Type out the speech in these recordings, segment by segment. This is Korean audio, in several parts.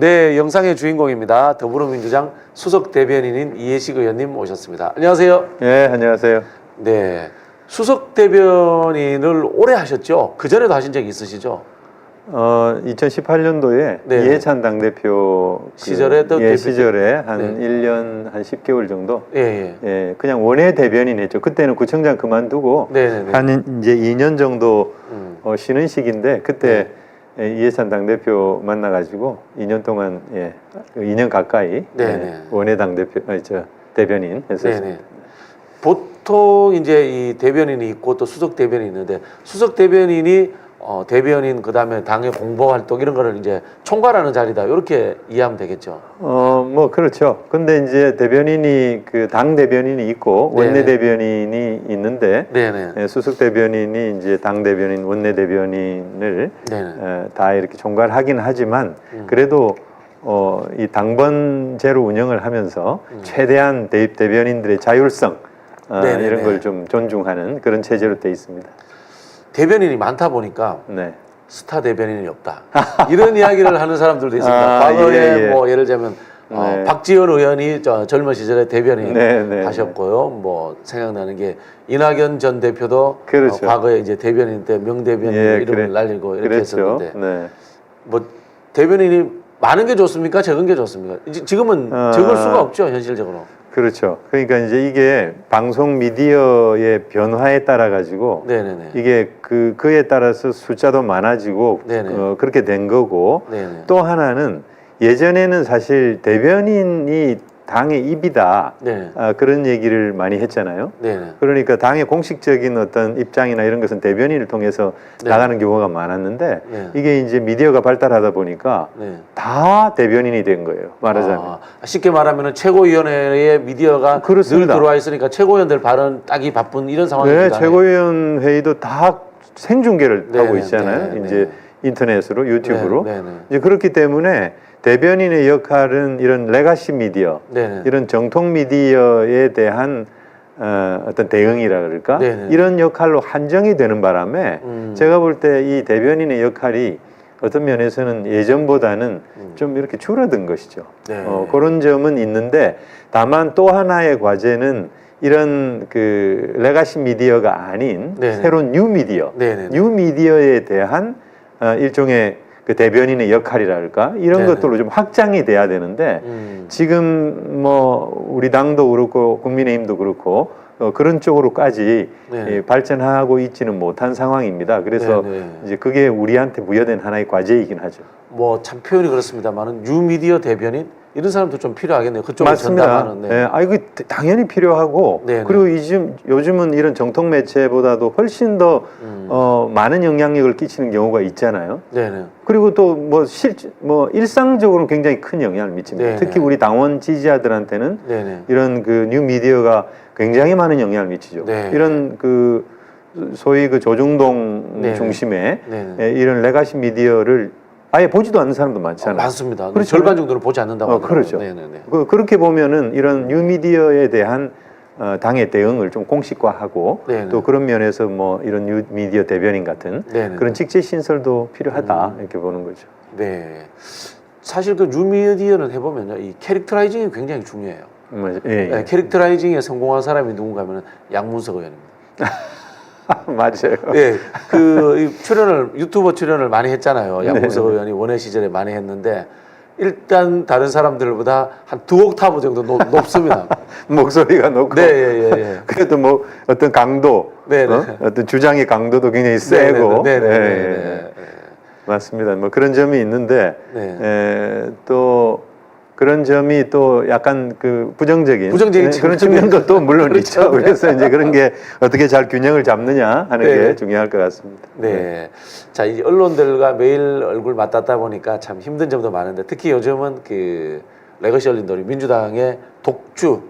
네, 영상의 주인공입니다. 더불어민주당 수석 대변인인 이해식 의원님 모셨습니다. 안녕하세요. 네, 안녕하세요. 네, 수석 대변인을 오래 하셨죠? 그 전에도 하신 적이 있으시죠? 2018년도에 네. 이해찬 당대표 시절에 또 대표 시절에 한 네. 1년 한 10개월 정도 예. 그냥 원외 대변인 했죠. 그때는 구청장 그만두고 네네네. 한 이제 2년 정도 쉬는 시기인데 그때 네. 이해찬 당대표 만나가지고 2년 동안 2년 가까이 원외 당대표 대변인 했었습니다. 네네. 보통 이제 이 대변인이 있고 또 수석 대변인이 있는데 수석 대변인이 대변인 그다음에 당의 공보 활동 이런 거를 이제 총괄하는 자리다 이렇게 이해하면 되겠죠. 뭐 그렇죠. 근데 이제 대변인이 그 당 대변인이 있고 원내 대변인이 있는데 수석 대변인이 이제 당 대변인, 원내 대변인을 다 이렇게 총괄하긴 하지만 그래도 이 당번제로 운영을 하면서 최대한 대변인들의 자율성 이런 걸 좀 존중하는 그런 체제로 돼 있습니다. 대변인이 많다 보니까 스타 대변인이 없다. 이런 이야기를 하는 사람들도 있습니다. 과거에 뭐 예를 들자면 박지원 의원이 젊은 시절에 대변인 하셨고요. 뭐 생각나는 게 이낙연 전 대표도 그렇죠. 과거에 이제 대변인 때 명대변인 이름을 날리고 이렇게 했었는데 뭐 대변인이 많은 게 좋습니까? 적은 게 좋습니까? 지금은 적을 수가 없죠, 현실적으로. 그렇죠. 그러니까 이제 이게 방송 미디어의 변화에 따라 가지고 이게 그에 따라서 숫자도 많아지고 그렇게 된 거고 또 하나는 예전에는 사실 대변인이 당의 입이다 그런 얘기를 많이 했잖아요. 그러니까 당의 공식적인 어떤 입장이나 이런 것은 대변인을 통해서 나가는 경우가 많았는데 이게 이제 미디어가 발달하다 보니까 다 대변인이 된 거예요. 말하자면 쉽게 말하면 최고위원회에 미디어가 늘 들어와 있으니까 최고위원들 발언 따기 바쁜 이런 상황입니다. 최고위원 회의도 다 생중계를 하고 있잖아요. 이제 인터넷으로 유튜브로 이제 그렇기 때문에 대변인의 역할은 이런 레가시 미디어, 이런 정통 미디어에 대한 어떤 대응이라 그럴까? 이런 역할로 한정이 되는 바람에 제가 볼 때 이 대변인의 역할이 어떤 면에서는 예전보다는 좀 이렇게 줄어든 것이죠. 그런 점은 있는데 다만 또 하나의 과제는 이런 그 레가시 미디어가 아닌 새로운 뉴 미디어, 뉴 미디어에 대한 일종의 그 대변인의 역할이랄까 이런 것들로 좀 확장이 돼야 되는데 지금 뭐 우리 당도 그렇고 국민의힘도 그렇고 그런 쪽으로까지 발전하고 있지는 못한 상황입니다. 그래서 이제 그게 우리한테 부여된 하나의 과제이긴 하죠. 뭐 참 표현이 그렇습니다만은 뉴미디어 대변인 이런 사람도 좀 필요하겠네요. 그쪽으로 전담하는. 이거 당연히 필요하고 그리고 요즘은 이런 정통 매체보다도 훨씬 더 많은 영향력을 끼치는 경우가 있잖아요. 그리고 또 뭐 일상적으로는 굉장히 큰 영향을 미칩니다. 특히 우리 당원 지지자들한테는 이런 그 뉴 미디어가 굉장히 많은 영향을 미치죠. 이런 그 소위 그 조중동 중심의 이런 레가시 미디어를 아예 보지도 않는 사람도 많잖아요. 많습니다. 절반 정도는 보지 않는다고 하더라고요. 그렇죠. 그렇게 보면은 이런 뉴미디어에 대한 당의 대응을 좀 공식화하고 또 그런 면에서 뭐 이런 뉴미디어 대변인 같은 그런 직제 신설도 필요하다 이렇게 보는 거죠. 사실 그 뉴미디어는 해보면요, 이 캐릭터라이징이 굉장히 중요해요. 캐릭터라이징에 성공한 사람이 누군가 하면은 양문석 의원입니다. 맞아요. 그 유튜버 출연을 많이 했잖아요. 양문석 의원이 원외 시절에 많이 했는데 일단 다른 사람들보다 한 2옥타브 정도 높습니다. 목소리가 높고. 그래도 뭐 어떤 강도, 어떤 주장의 강도도 굉장히 세고. 맞습니다. 뭐 그런 점이 있는데 또 그런 점이 또 약간 그 부정적인 그런 측면도 또 물론 있죠. 그래서 이제 그런 게 어떻게 잘 균형을 잡느냐 하는 게 중요할 것 같습니다. 자, 이 언론들과 매일 얼굴 맞닿다 보니까 참 힘든 점도 많은데 특히 요즘은 그 레거시 언론들이 민주당의 독주,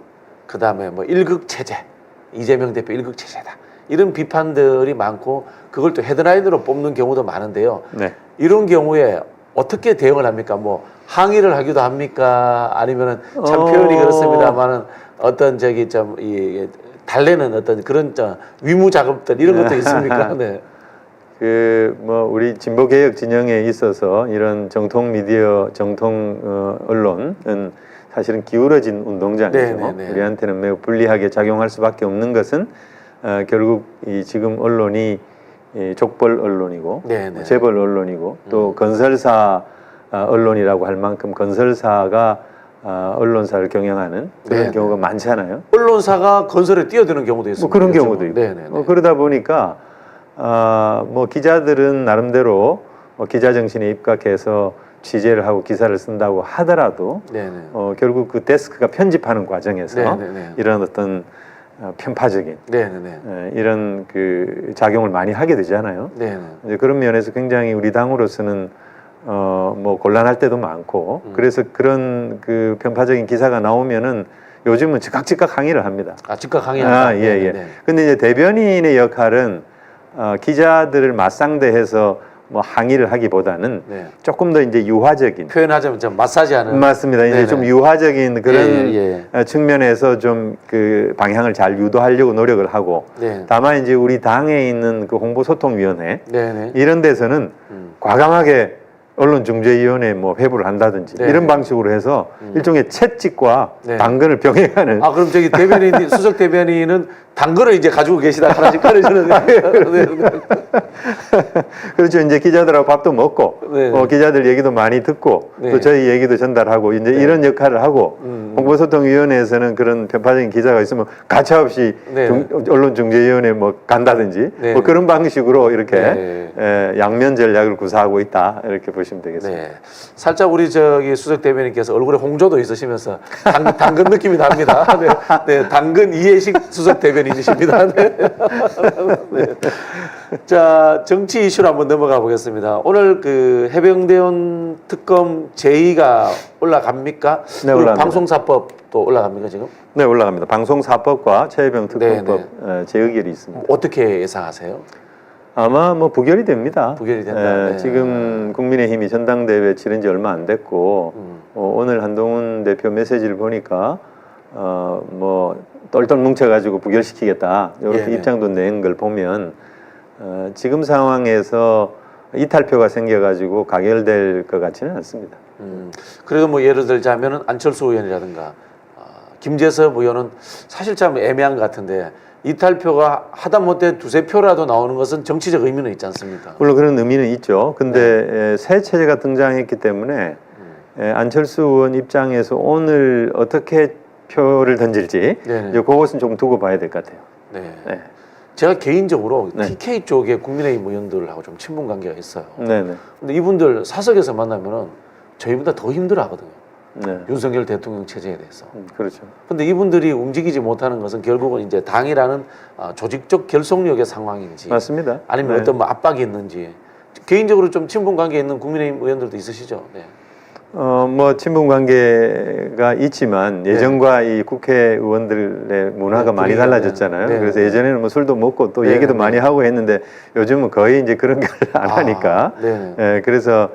그 다음에 뭐 일극 체제, 이재명 대표 일극 체제다 이런 비판들이 많고 그걸 또 헤드라인으로 뽑는 경우도 많은데요. 이런 경우에 어떻게 대응을 합니까? 뭐 항의를 하기도 합니까? 아니면은 참 표현이 그렇습니다만은 어떤 달래는 어떤 그런 위무 작업들 이런 것도 있습니까? 그 뭐 우리 진보 개혁 진영에 있어서 이런 정통 미디어, 정통 언론은 사실은 기울어진 운동장이죠. 네네네. 우리한테는 매우 불리하게 작용할 수밖에 없는 것은 결국 이 지금 언론이 이 족벌 언론이고 네네. 재벌 언론이고 또 건설사 언론이라고 할 만큼 건설사가 언론사를 경영하는 그런 네네. 경우가 많잖아요. 언론사가 건설에 뛰어드는 경우도 있습니다. 뭐 그런 경우도 있고. 네네. 그러다 보니까 뭐 기자들은 나름대로 기자 정신에 입각해서 취재를 하고 기사를 쓴다고 하더라도 네네. 결국 그 데스크가 편집하는 과정에서 네네네. 이런 어떤 편파적인 네네네. 이런 그 작용을 많이 하게 되잖아요. 네네. 이제 그런 면에서 굉장히 우리 당으로서는 뭐 곤란할 때도 많고 그래서 그런 그 편파적인 기사가 나오면은 요즘은 즉각 항의를 합니다. 즉각 항의한다. 예. 근데 이제 대변인의 역할은 기자들을 맞상대해서 뭐 항의를 하기보다는 네. 조금 더 이제 유화적인 표현하자면 좀 마사지하는. 맞습니다. 이제 네네. 좀 유화적인 그런 예. 측면에서 좀 그 방향을 잘 유도하려고 노력을 하고 네. 다만 이제 우리 당에 있는 그 홍보소통위원회 네네. 이런 데서는 과감하게 언론중재위원회 뭐 회부를 한다든지 네. 이런 방식으로 해서 일종의 채찍과 네. 당근을 병행하는 그럼 저기 대변인 수석 대변인은 당근을 이제 가지고 계시다 하나씩 꺼내주는. 그렇죠. 이제 기자들하고 밥도 먹고 네. 기자들 얘기도 많이 듣고 네. 또 저희 얘기도 전달하고 이제 이런 역할을 하고 홍보소통위원회에서는 그런 편파적인 기자가 있으면 가차없이 네. 언론중재위원회 뭐 간다든지 네. 뭐 그런 방식으로 이렇게 네. 양면 전략을 구사하고 있다 이렇게 보시면 되겠습니다. 네. 살짝 우리 저기 수석 대변인께서 얼굴에 홍조도 있으시면서 당근 느낌이 납니다. 네. 당근 이해식 수석 대변인이십니다. 네. 네. 자, 정치 이슈로 한번 넘어가 보겠습니다. 오늘 그 해병대원 특검 제2가 올라갑니까? 네, 올라갑니다. 방송사법도 올라갑니까 지금? 네, 올라갑니다. 방송사법과 최혜병 특검법 재의결이 있습니다. 어떻게 예상하세요? 아마 뭐 부결이 됩니다. 부결이 된다. 네. 지금 국민의힘이 전당대회 치른 지 얼마 안 됐고 오늘 한동훈 대표 메시지를 보니까 뭐 똘똘 뭉쳐가지고 부결시키겠다 이렇게 입장도 낸 걸 보면 지금 상황에서 이탈표가 생겨가지고 가결될 것 같지는 않습니다. 그리고 뭐 예를 들자면은 안철수 의원이라든가 김재섭 의원은 사실 참 애매한 것 같은데 이탈표가 하다못해 두세 표라도 나오는 것은 정치적 의미는 있지 않습니까? 물론 그런 의미는 있죠. 근데 새 체제가 등장했기 때문에 안철수 의원 입장에서 오늘 어떻게 표를 던질지 이제 그것은 좀 두고 봐야 될 것 같아요. 네. 제가 개인적으로 TK 쪽에 국민의힘 의원들하고 좀 친분 관계가 있어요. 근데 이분들 사석에서 만나면은 저희보다 더 힘들어하거든요. 윤석열 대통령 체제에 대해서. 그렇죠. 근데 이분들이 움직이지 못하는 것은 결국은 이제 당이라는 조직적 결속력의 상황인지, 맞습니다. 아니면 어떤 뭐 압박이 있는지. 개인적으로 좀 친분 관계 있는 국민의힘 의원들도 있으시죠? 네. 뭐 친분 관계가 있지만 예전과 이 국회의원들의 문화가 많이 달라졌잖아요. 그래서 예전에는 뭐 술도 먹고 또 얘기도 많이 하고 했는데 요즘은 거의 이제 그런 걸 안 하니까. 그래서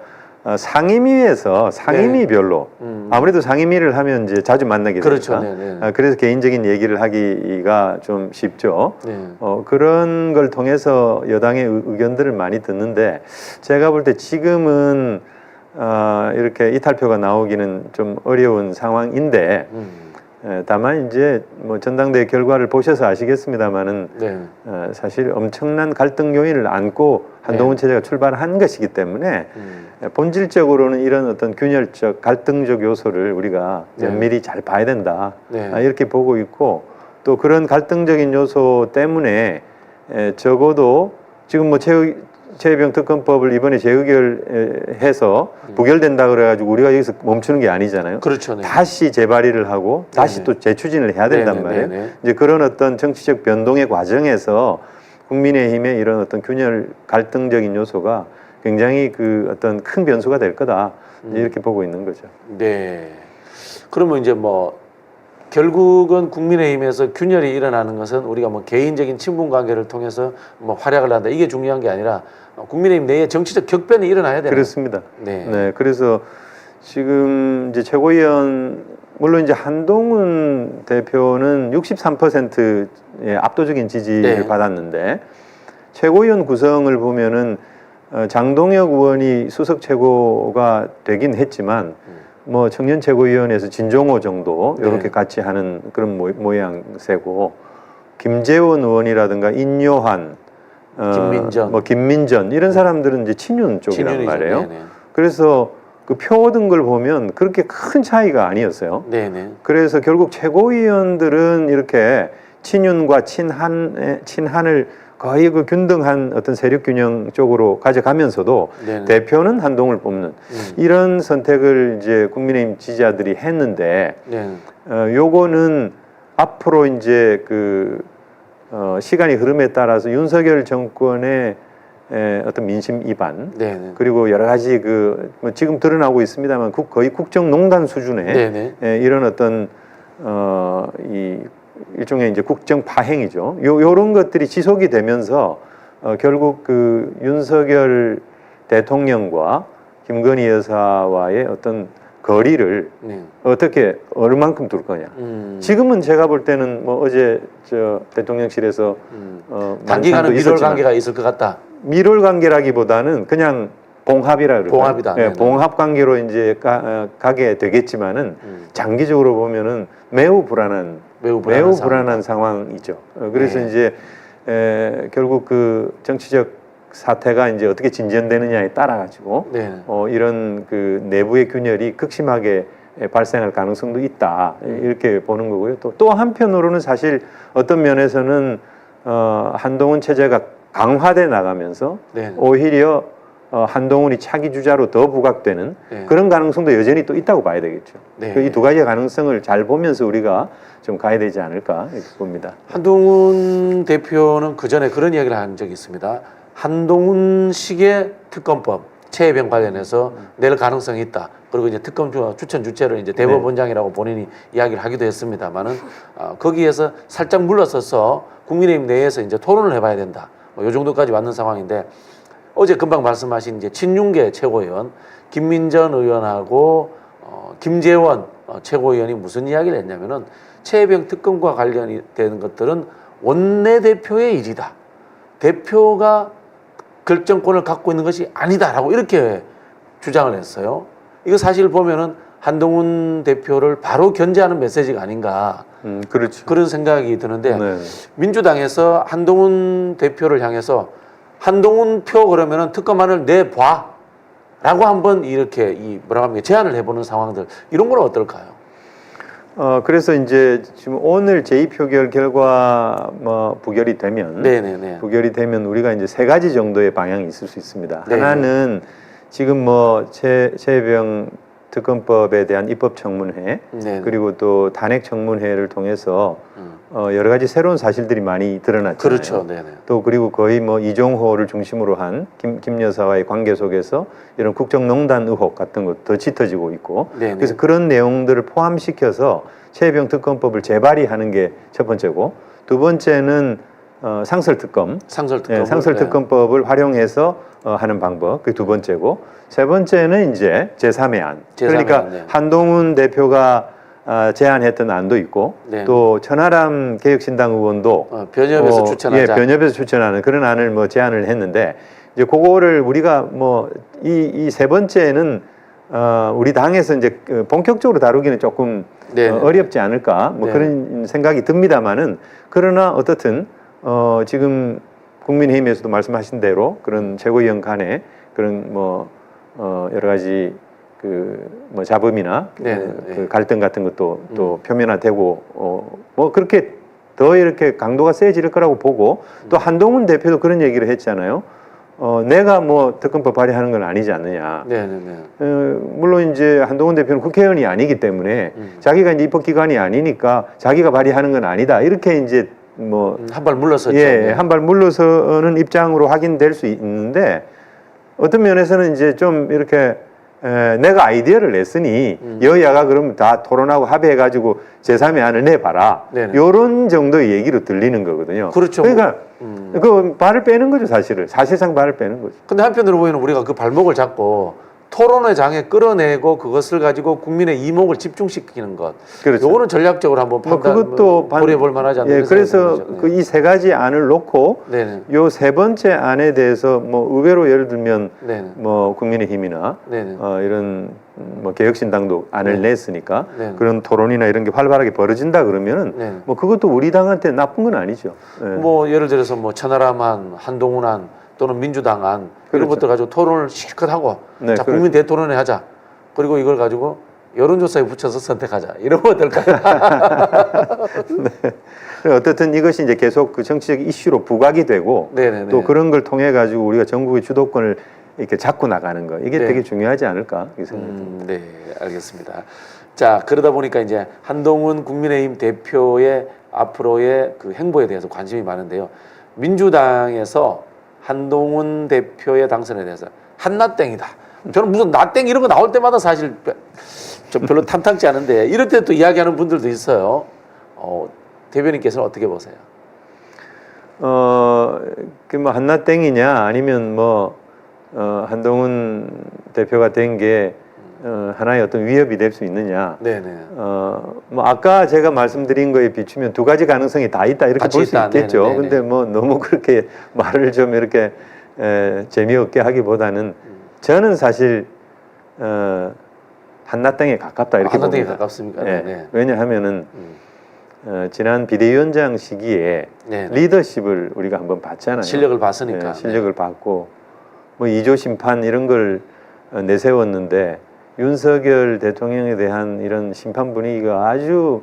상임위에서 상임위별로 아무래도 상임위를 하면 이제 자주 만나게 되니까. 그래서 개인적인 얘기를 하기가 좀 쉽죠. 그런 걸 통해서 여당의 의견들을 많이 듣는데 제가 볼 때 지금은 이렇게 이탈표가 나오기는 좀 어려운 상황인데 다만 이제 뭐 전당대회 결과를 보셔서 아시겠습니다만은 사실 엄청난 갈등 요인을 안고 한동훈 체제가 출발한 것이기 때문에 본질적으로는 이런 어떤 균열적 갈등적 요소를 우리가 면밀히 잘 봐야 된다 이렇게 보고 있고 또 그런 갈등적인 요소 때문에 적어도 지금 뭐 최혜병 특검법을 이번에 재의결해서 부결된다 그래가지고 우리가 여기서 멈추는 게 아니잖아요. 그렇죠. 다시 재발의를 하고 다시 또 재추진을 해야 된단 말이에요. 이제 그런 어떤 정치적 변동의 과정에서 국민의힘의 이런 어떤 균열 갈등적인 요소가 굉장히 그 어떤 큰 변수가 될 거다 이렇게 보고 있는 거죠. 네. 그러면 이제 뭐 결국은 국민의힘에서 균열이 일어나는 것은 우리가 뭐 개인적인 친분 관계를 통해서 뭐 활약을 한다 이게 중요한 게 아니라 국민의힘 내에 정치적 격변이 일어나야 되는. 그렇습니다. 그래서 지금 이제 최고위원 물론 이제 한동훈 대표는 63%의 압도적인 지지를 받았는데 최고위원 구성을 보면은 장동혁 의원이 수석 최고가 되긴 했지만 뭐 청년 최고위원회에서 진종호 정도 이렇게 네. 같이 하는 그런 모양새고 김재원 의원이라든가 인요한 김민전 이런 사람들은 이제 친윤 쪽이란 친윤이죠. 말이에요. 네네. 그래서 그 표 얻은 걸 보면 그렇게 큰 차이가 아니었어요. 네네. 그래서 결국 최고위원들은 이렇게 친윤과 친한을 거의 그 균등한 어떤 세력 균형 쪽으로 가져가면서도 네네. 대표는 한동훈을 뽑는 이런 선택을 이제 국민의힘 지지자들이 했는데 요거는 앞으로 이제 시간이 흐름에 따라서 윤석열 정권의 어떤 민심 이반 네네. 그리고 여러 가지 뭐 지금 드러나고 있습니다만 거의 국정농단 수준의 이런 어떤 이 일종의 이제 국정 파행이죠. 요런 것들이 지속이 되면서 결국 윤석열 대통령과 김건희 여사와의 어떤 거리를 어떻게 얼만큼 둘 거냐. 지금은 제가 볼 때는 뭐 어제 저 대통령실에서 단기간은 밀월 관계가 있을 것 같다. 밀월 관계라기보다는 그냥 봉합이라 그럴까요? 봉합이다. 네, 봉합 관계로 이제 가게 되겠지만은 장기적으로 보면은 매우 불안한 상황이죠. 그래서 이제 결국 정치적 사태가 이제 어떻게 진전되느냐에 따라 가지고 이런 내부의 균열이 극심하게 발생할 가능성도 있다 이렇게 보는 거고요. 또 한편으로는 사실 어떤 면에서는 한동훈 체제가 강화돼 나가면서 오히려 한동훈이 차기 주자로 더 부각되는 그런 가능성도 여전히 또 있다고 봐야 되겠죠. 이 두 가지의 가능성을 잘 보면서 우리가 좀 가야 되지 않을까 이렇게 봅니다. 한동훈 대표는 그 전에 그런 이야기를 한 적이 있습니다. 한동훈식의 특검법 최혜병 관련해서 낼 가능성이 있다. 그리고 이제 특검 추천 주체를 이제 대법원장이라고 본인이 이야기를 하기도 했습니다만은 거기에서 살짝 물러서서 국민의힘 내에서 이제 토론을 해봐야 된다. 뭐 요 정도까지 왔는 상황인데 어제 금방 말씀하신 이제 친윤계 최고위원 김민전 의원하고 김재원 최고위원이 무슨 이야기를 했냐면은 최혜병 특검과 관련이 되는 것들은 원내대표의 일이다. 대표가 결정권을 갖고 있는 것이 아니다라고 이렇게 주장을 했어요. 이거 사실 보면은 한동훈 대표를 바로 견제하는 메시지가 아닌가. 그렇죠. 그런 생각이 드는데 민주당에서 한동훈 대표를 향해서 한동훈 표 그러면은 특검안을 내봐라고 한번 이렇게 뭐라고 합니까 제안을 해보는 상황들 이런 건 어떨까요? 그래서 이제 지금 오늘 제2표결 결과 부결이 되면 우리가 이제 세 가지 정도의 방향이 있을 수 있습니다. 하나는 지금 최혜병 특검법에 대한 입법 청문회 그리고 또 탄핵 청문회를 통해서 여러 가지 새로운 사실들이 많이 드러났잖아요. 그렇죠. 또 그리고 거의 이종호를 중심으로 한 김 여사와의 관계 속에서 이런 국정농단 의혹 같은 것 더 짙어지고 있고 그래서 그런 내용들을 포함시켜서 최혜병 특검법을 재발의하는 게 첫 번째고 두 번째는 상설특검법을 활용해서 하는 방법 그게 두 번째고 세 번째는 이제 제3의 안 그러니까 한동훈 대표가 제안했던 안도 있고 또 천하람 개혁신당 의원도 변협에서 추천하자 변협에서 추천하는 그런 안을 제안을 했는데 이제 그거를 우리가 이 세 번째는 우리 당에서 이제 본격적으로 다루기는 조금 어렵지 않을까 그런 생각이 듭니다만은 그러나 어떻든 지금 국민의힘에서도 말씀하신 대로 그런 최고위원 간에 그런 여러 가지 잡음이나 갈등 같은 것도 또 표면화되고 그렇게 더 이렇게 강도가 세질 거라고 보고 또 한동훈 대표도 그런 얘기를 했잖아요. 내가 특검법 발의하는 건 아니지 않느냐. 물론 이제 한동훈 대표는 국회의원이 아니기 때문에 자기가 이제 입법기관이 아니니까 자기가 발의하는 건 아니다. 이렇게 이제 한 발 물러섰죠. 한 발 물러서는 입장으로 확인될 수 있는데 어떤 면에서는 이제 좀 이렇게 내가 아이디어를 냈으니 여야가 그러면 다 토론하고 합의해가지고 제3의 안을 내봐라. 요런 정도의 얘기로 들리는 거거든요. 그렇죠. 그러니까 그 발을 빼는 거죠, 사실상 발을 빼는 거죠. 근데 한편으로 보면 우리가 그 발목을 잡고 토론회장에 끌어내고 그것을 가지고 국민의 이목을 집중시키는 것. 그렇죠. 요거는 전략적으로 한번 그것도 고려해볼 만하지 않나요? 예, 그래서 그 이 세 가지 안을 놓고 요 세 번째 안에 대해서 뭐 의외로 예를 들면 뭐 국민의힘이나 이런 뭐 개혁신당도 안을 냈으니까 그런 토론이나 이런 게 활발하게 벌어진다 그러면은 뭐 그것도 우리 당한테 나쁜 건 아니죠. 뭐 예를 들어서 뭐 천하람안, 한동훈안 또는 민주당안 이런 것들 가지고 토론을 실컷 하고 자 국민 대토론회 하자. 그리고 이걸 가지고 여론조사에 붙여서 선택하자. 이러면 어떨까요? 어쨌든 이것이 이제 계속 그 정치적 이슈로 부각이 되고 또 그런 걸 통해 가지고 우리가 전국의 주도권을 이렇게 잡고 나가는 거 이게 되게 중요하지 않을까 이렇게 생각합니다. 네, 알겠습니다. 자, 그러다 보니까 이제 한동훈 국민의힘 대표의 앞으로의 그 행보에 대해서 관심이 많은데요. 민주당에서 한동훈 대표의 당선에 대해서 한나땡이다. 저는 무슨 나땡 이런 거 나올 때마다 사실 좀 별로 탐탁지 않은데 이럴 때 또 이야기하는 분들도 있어요. 대변인께서는 어떻게 보세요? 그 뭐 한나땡이냐 아니면 뭐 한동훈 대표가 된 게 하나의 어떤 위협이 될 수 있느냐? 뭐 아까 제가 말씀드린 거에 비추면 두 가지 가능성이 다 있다 이렇게 볼 수 있겠죠. 근데 뭐 너무 그렇게 말을 좀 이렇게 재미없게 하기보다는 저는 사실 한나땡에 가깝다 이렇게 봅니다. 한나땡에 가깝습니까? 왜냐하면은 지난 비대위원장 시기에 리더십을 우리가 한번 봤잖아요. 실력을 봤으니까. 실력을 봤고 뭐 2조 심판 이런 걸 내세웠는데 윤석열 대통령에 대한 이런 심판 분위기가 아주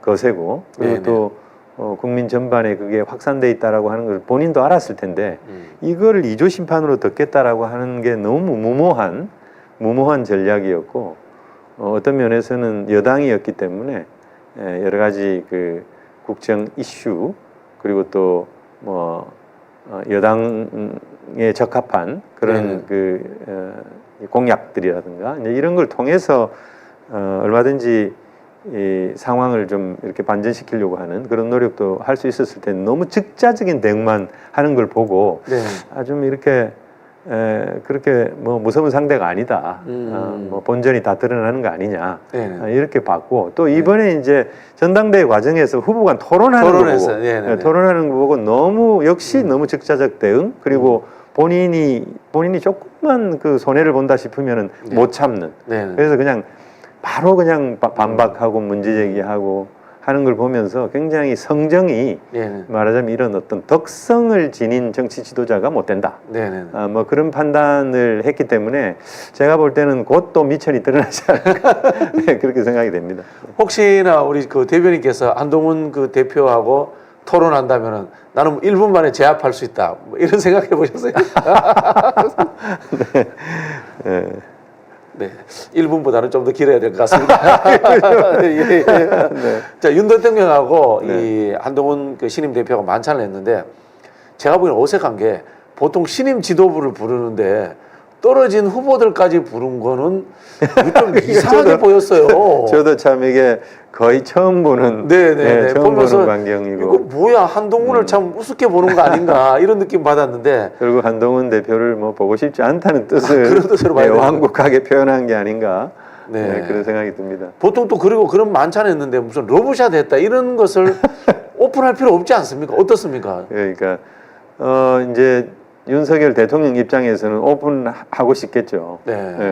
거세고 그리고 또 국민 전반에 그게 확산돼 있다라고 하는 걸 본인도 알았을 텐데 이거를 2조 심판으로 덮겠다라고 하는 게 너무 무모한 전략이었고 어떤 면에서는 여당이었기 때문에 여러 가지 그 국정 이슈 그리고 또 뭐 여당에 적합한 그런 그 공약들이라든가 이런 걸 통해서 얼마든지 이 상황을 좀 이렇게 반전시키려고 하는 그런 노력도 할 수 있었을 텐데 너무 즉자적인 대응만 하는 걸 보고 좀 이렇게 그렇게 뭐 무서운 상대가 아니다. 뭐 본전이 다 드러나는 거 아니냐. 이렇게 봤고 또 이번에 이제 전당대회 과정에서 후보 간 토론하는 거 보고 너무 역시 너무 즉자적 대응 그리고 본인이 조금만 그 손해를 본다 싶으면은 못 참는. 그래서 그냥 바로 그냥 반박하고 문제제기하고 하는 걸 보면서 굉장히 성정이 말하자면 이런 어떤 덕성을 지닌 정치 지도자가 못 된다. 뭐 그런 판단을 했기 때문에 제가 볼 때는 곧 또 미천이 드러나지 않을까 그렇게 생각이 됩니다. 혹시나 우리 그 대변인께서 한동훈 그 대표하고 토론한다면은 나는 1분 만에 제압할 수 있다. 뭐 이런 생각해 보셨어요? 네, 1분보다는 좀 더 길어야 될 것 같습니다. 자, 윤 대통령하고 이 한동훈 그 신임 대표가 만찬을 했는데 제가 보기엔 어색한 게 보통 신임 지도부를 부르는데 떨어진 후보들까지 부른 거는 좀 이상하게 보였어요. 저도 참 이게 거의 처음 보는 처음 보는 광경이고 이거 뭐야 한동훈을 참 우습게 보는 거 아닌가 이런 느낌 받았는데 그리고 한동훈 대표를 뭐 보고 싶지 않다는 뜻을 그런 뜻으로 완곡하게 표현한 게 아닌가 그런 생각이 듭니다. 보통 또 그리고 그런 만찬 했는데 무슨 러브샷 했다 이런 것을 오픈할 필요 없지 않습니까? 어떻습니까? 그러니까 이제 윤석열 대통령 입장에서는 오픈하고 싶겠죠.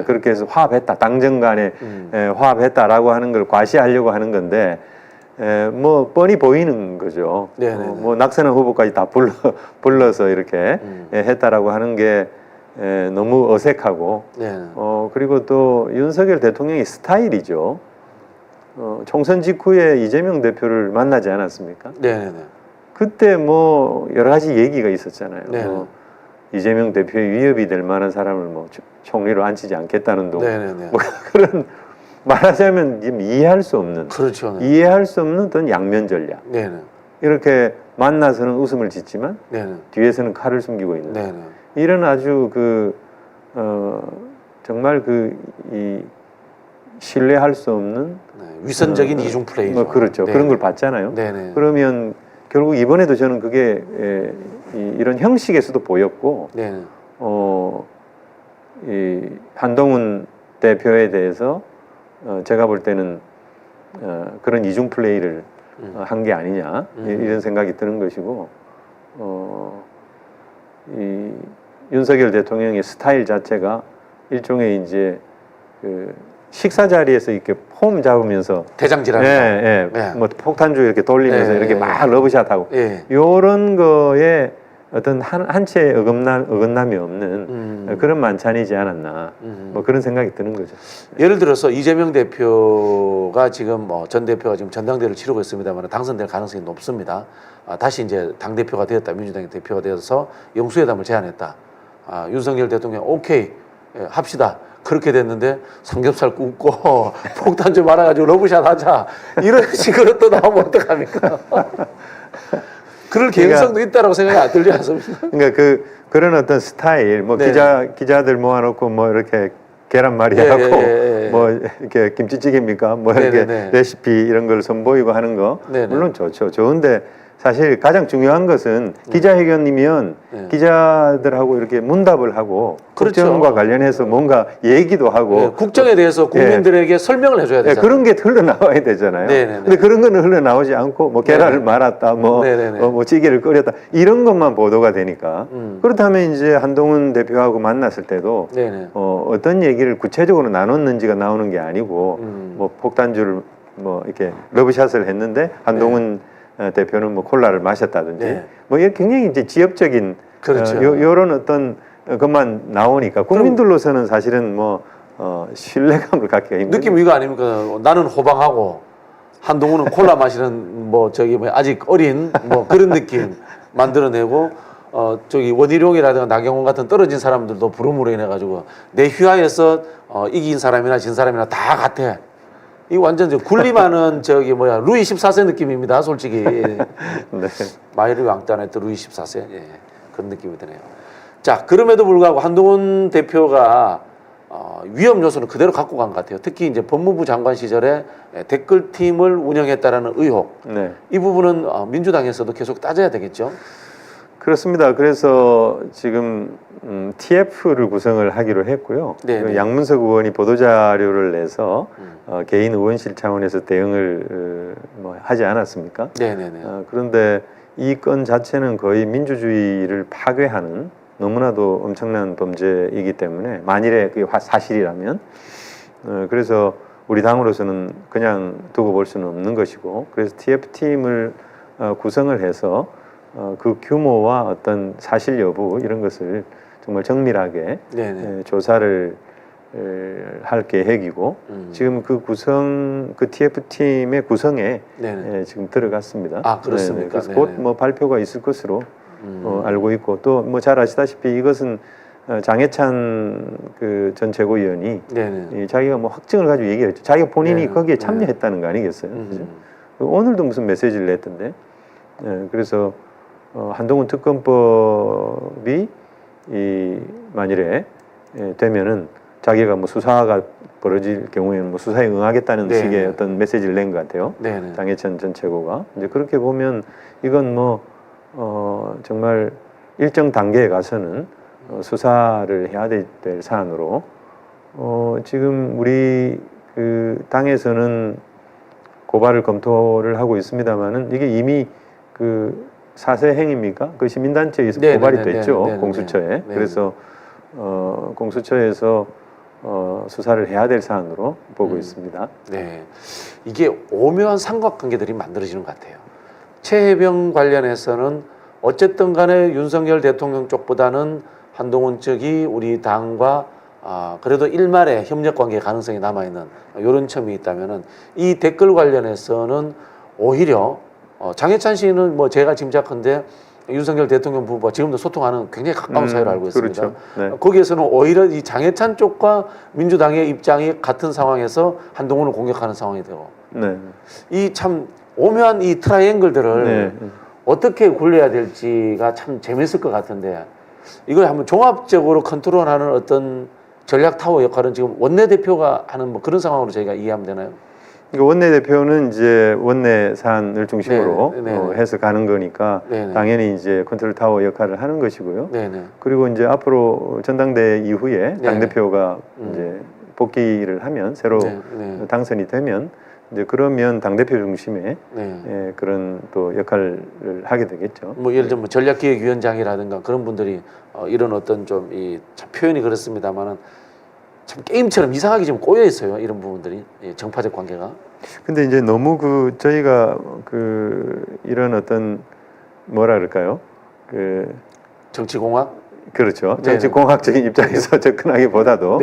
그렇게 해서 화합했다. 당정 간에 화합했다라고 하는 걸 과시하려고 하는 건데 뭐 뻔히 보이는 거죠. 뭐 낙선한 후보까지 다 불러서 이렇게 했다라고 하는 게 너무 어색하고 그리고 또 윤석열 대통령의 스타일이죠. 총선 직후에 이재명 대표를 만나지 않았습니까? 그때 뭐 여러 가지 얘기가 있었잖아요. 이재명 대표의 위협이 될 만한 사람을 뭐 총리로 앉히지 않겠다는 둥. 뭐 그런 말하자면 이해할 수 없는, 이해할 수 없는 어떤 양면 전략. 이렇게 만나서는 웃음을 짓지만 뒤에서는 칼을 숨기고 있는 이런 아주 그 정말 이 신뢰할 수 없는 위선적인 이중 플레이죠. 뭐 그렇죠. 그런 걸 봤잖아요. 그러면 결국 이번에도 저는 그게 이런 형식에서도 보였고 이 한동훈 대표에 대해서 제가 볼 때는 그런 이중 플레이를 한 게 아니냐 이런 생각이 드는 것이고 이 윤석열 대통령의 스타일 자체가 일종의 이제 그 식사 자리에서 이렇게 폼 잡으면서 대장질하는 예, 예, 예. 뭐 폭탄주 이렇게 돌리면서 예, 이렇게 예, 막 러브샷하고 예. 요런 거에 어떤 한치의 어긋남이 없는 그런 만찬이지 않았나 뭐 그런 생각이 드는 거죠. 예를 들어서 이재명 대표가 지금 뭐 전 대표가 지금 전당대회를 치르고 있습니다만 당선될 가능성이 높습니다. 다시 이제 당 대표가 되었다, 민주당의 대표가 되어서 영수회담을 제안했다. 윤석열 대통령 오케이 합시다. 그렇게 됐는데 삼겹살 굽고 폭탄 좀 말아가지고 러브샷 하자 이런 식으로 또 나오면 어떡합니까? 그럴 개연성도 있다라고 생각이 안 들지 않습니까? 그러니까 그런 어떤 스타일, 뭐 네. 기자들 모아놓고 뭐 이렇게 계란말이 하고 뭐 이렇게 김치찌개입니까? 뭐 이렇게 레시피 이런 걸 선보이고 하는 거 물론 좋죠. 좋은데 사실 가장 중요한 것은 기자회견이면 기자들하고 이렇게 문답을 하고 그렇죠. 국정과 관련해서 뭔가 얘기도 하고 국정에 대해서 국민들에게 설명을 해줘야 되잖아요. 그런 게 흘러나와야 되잖아요. 근데 그런 거는 흘러나오지 않고 뭐 계란을 말았다, 뭐 찌개를 끓였다 이런 것만 보도가 되니까 그렇다면 이제 한동훈 대표하고 만났을 때도 어떤 얘기를 구체적으로 나눴는지가 나오는 게 아니고 뭐 폭탄주를 뭐 이렇게 러브샷을 했는데 한동훈 대표는 뭐 콜라를 마셨다든지 뭐 이게 굉장히 이제 지엽적인 그렇죠. 요런 어떤 것만 나오니까 국민들로서는 사실은 뭐 신뢰감을 갖기가 힘든 느낌 이거 아닙니까? 나는 호방하고 한동훈은 콜라 마시는 뭐 저기 뭐 아직 어린 뭐 그런 느낌 만들어내고 저기 원희룡이라든가 나경원 같은 떨어진 사람들도 부름으로 인해 가지고 내 휘하에서 이긴 사람이나 진 사람이나 다 같아. 이 완전 군림하는 저기 뭐야 루이 14세 느낌입니다, 솔직히. 마이리 왕따네트 루이 14세 그런 느낌이 드네요. 자, 그럼에도 불구하고 한동훈 대표가 위험 요소는 그대로 갖고 간 것 같아요. 특히 이제 법무부 장관 시절에 댓글팀을 운영했다라는 의혹. 이 부분은 민주당에서도 계속 따져야 되겠죠. 그렇습니다. 그래서 지금 TF를 구성을 하기로 했고요. 양문석 의원이 보도자료를 내서 개인 의원실 차원에서 대응을 뭐 하지 않았습니까? 그런데 이 건 자체는 거의 민주주의를 파괴하는 너무나도 엄청난 범죄이기 때문에 만일에 그게 사실이라면 그래서 우리 당으로서는 그냥 두고 볼 수는 없는 것이고 그래서 TF팀을 구성을 해서 그 규모와 어떤 사실 여부 이런 것을 정말 정밀하게 조사를 할 계획이고 지금 그 TF팀의 구성에 지금 들어갔습니다. 그렇습니까? 그래서 곧 뭐 발표가 있을 것으로 알고 있고 또 뭐 잘 아시다시피 이것은 장해찬 그 전 최고위원이 자기가 뭐 확증을 가지고 얘기했죠. 자기가 본인이 거기에 참여했다는 거 아니겠어요? 그죠? 오늘도 무슨 메시지를 냈던데. 그래서 한동훈 특검법이 만일에 되면은 자기가 뭐 수사가 벌어질 경우에는 뭐 수사에 응하겠다는 식의 어떤 메시지를 낸 것 같아요. 장해찬 전 최고가. 이제 그렇게 보면 이건 뭐 정말 일정 단계에 가서는 수사를 해야 될 사안으로 지금 우리 그 당에서는 고발을 검토를 하고 있습니다만은 이게 이미 그 사세 행위입니까? 그 시민단체에서 고발이 됐죠. 공수처에. 그래서 공수처에서 수사를 해야 될 사안으로 보고 있습니다. 이게 오묘한 삼각관계들이 만들어지는 것 같아요. 최혜병 관련해서는 어쨌든 간에 윤석열 대통령 쪽보다는 한동훈 측이 우리 당과 그래도 일말의 협력 관계 가능성이 남아있는 이런 첨이 있다면은 이 댓글 관련해서는 오히려 장해찬 씨는 뭐 제가 짐작컨대 윤석열 대통령 부부와 지금도 소통하는 굉장히 가까운 사이로 알고 있습니다. 거기에서는 오히려 이 장해찬 쪽과 민주당의 입장이 같은 상황에서 한동훈을 공격하는 상황이 되고 이 참 오묘한 이 트라이앵글들을 어떻게 굴려야 될지가 참 재밌을 것 같은데 이걸 한번 종합적으로 컨트롤하는 어떤 전략 타워 역할은 지금 원내대표가 하는 뭐 그런 상황으로 저희가 이해하면 되나요? 그러니까 원내대표는 이제 원내산을 중심으로 해서 가는 거니까 당연히 이제 컨트롤 타워 역할을 하는 것이고요. 그리고 이제 앞으로 전당대회 이후에 당대표가 이제 복귀를 하면 새로 당선이 되면 이제 그러면 당대표 중심의 그런 또 역할을 하게 되겠죠. 뭐 예를 들면 전략기획위원장이라든가 그런 분들이 이런 어떤 좀 참 표현이 그렇습니다만은 참 게임처럼 이상하게 좀 꼬여 있어요. 이런 부분들이 정파적 관계가. 근데 이제 너무 저희가 이런 어떤 뭐라 그럴까요? 정치공학? 그렇죠. 정치공학적인 입장에서 접근하기보다도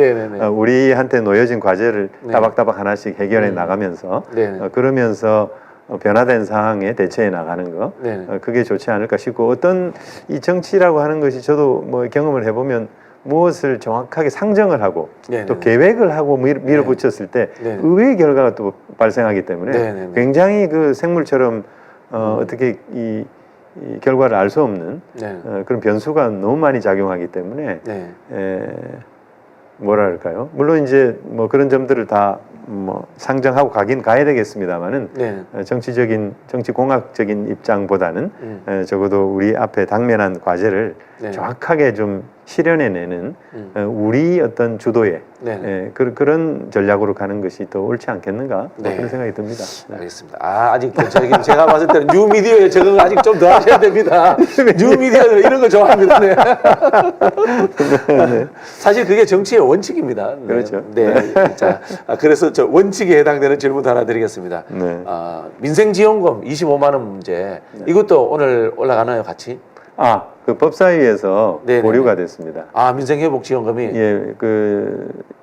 우리한테 놓여진 과제를 따박따박 하나씩 해결해 나가면서 그러면서 변화된 상황에 대처해 나가는 거 그게 좋지 않을까 싶고 어떤 이 정치라고 하는 것이 저도 뭐 경험을 해보면 무엇을 정확하게 상정을 하고 또 계획을 하고 밀어붙였을 때 의외의 결과가 또 발생하기 때문에 굉장히 그 생물처럼 어떻게 이 결과를 알 수 없는 그런 변수가 너무 많이 작용하기 때문에 뭐라 할까요? 물론 이제 뭐 그런 점들을 다 뭐 상정하고 가야 되겠습니다만은 정치공학적인 입장보다는 적어도 우리 앞에 당면한 과제를 정확하게 좀 실현해내는 우리 어떤 주도의 그런 전략으로 가는 것이 더 옳지 않겠는가 그런 생각이 듭니다. 알겠습니다. 아직 제가 봤을 때는 뉴미디어에 적응을 아직 좀 더 하셔야 됩니다. 뉴미디어는 이런 거 좋아합니다. 사실 그게 정치의 원칙입니다. 그렇죠. 자, 그래서 저 원칙에 해당되는 질문 하나 드리겠습니다. 민생지원금 25만 원 문제 이것도 오늘 올라가나요, 같이? 그 법사위에서 보류가 됐습니다. 민생회복지원금이